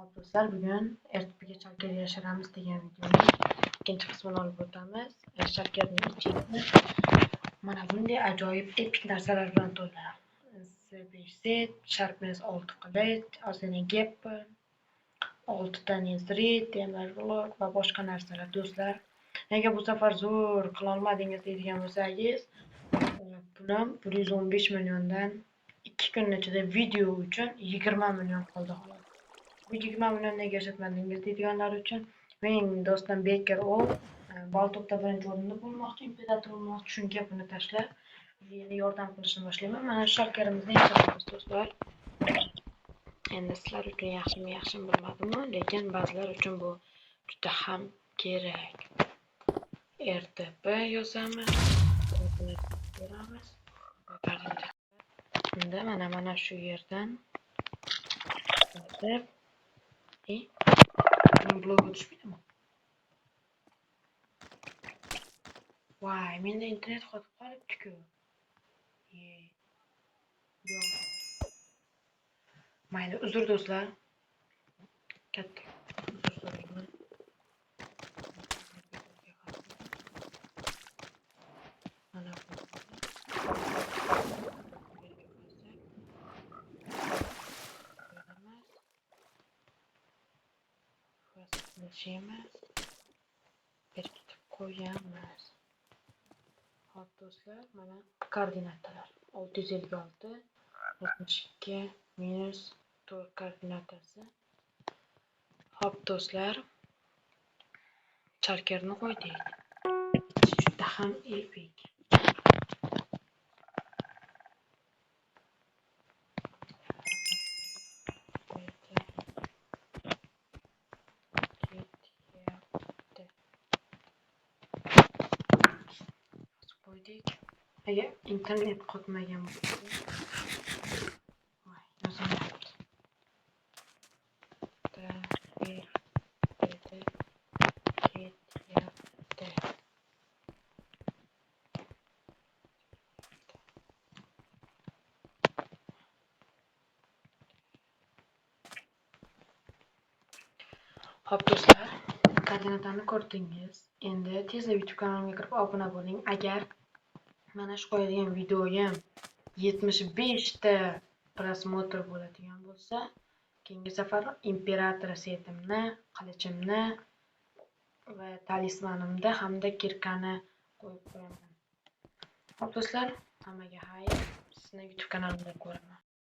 Hop do'stlar, bugun RTPga Chalkar yashiramiz degan videoning ikkinchi qismini olib o'tamiz. Chalkarning ichida mana bunday ajoyib epik narsalar bilan to'la. Z5 set, Sharpness 6 qilich, Ozena Gapple, 6 ta Nezrit, Temerlock va boshqa narsalar do'stlar. Nega bu safar zo'r qila olmadingiz deydigan bo'lsangiz, pulim 115 milliondan 2 kun ichida video uchun 20 million qoldi xolos. Bu 20 million nega ishlatmadingiz deydiganlar uchun mening do'stim Beker Baltoqda birinchi o'rinda bo'lmoqchi, imperator bo'lmoqchi, shunga gapini tashlab meni yordam qilishni boshlayman. Mana Sharkarimizni yashiramiz do'stlar. Endi sizlar uchun yaxshimi bilmadim, lekin ba'zilar uchun bu juda ham kerak. RTP yozamiz, ko'ramiz. Unda mana shu yerdan blog o'tishmaydimi? Voy, menda internet qotib qolibdi-ku. Yo'q. Mayli, uzr do'stlar. Katta uzr so'rayman. Mana bu. Nechemiz? Berkitib qo'yamiz. Hop do'stlar, mana koordinatalar. 656 62 minus 4 koordinatasi. Hop do'stlar, Chalkarni qo'ydik. Juda ham epik. Agar internet qotmagan bo'lsa, voy, yozamayapti. Hop do'stlar, koordinatani ko'rdingiz. Endi tezda YouTube kanalimga kirib obuna bo'ling. Agar mana shu qo'yadigan videoyim 75 ta prosmotr bo'ladigan bo'lsa, keyingi safar imperator setimni, qilichimni va talismanimni hamda kirkani qo'yib qo'yaman. Hop do'stlar, hammaga xayr. Sizni YouTube kanalimda ko'raman.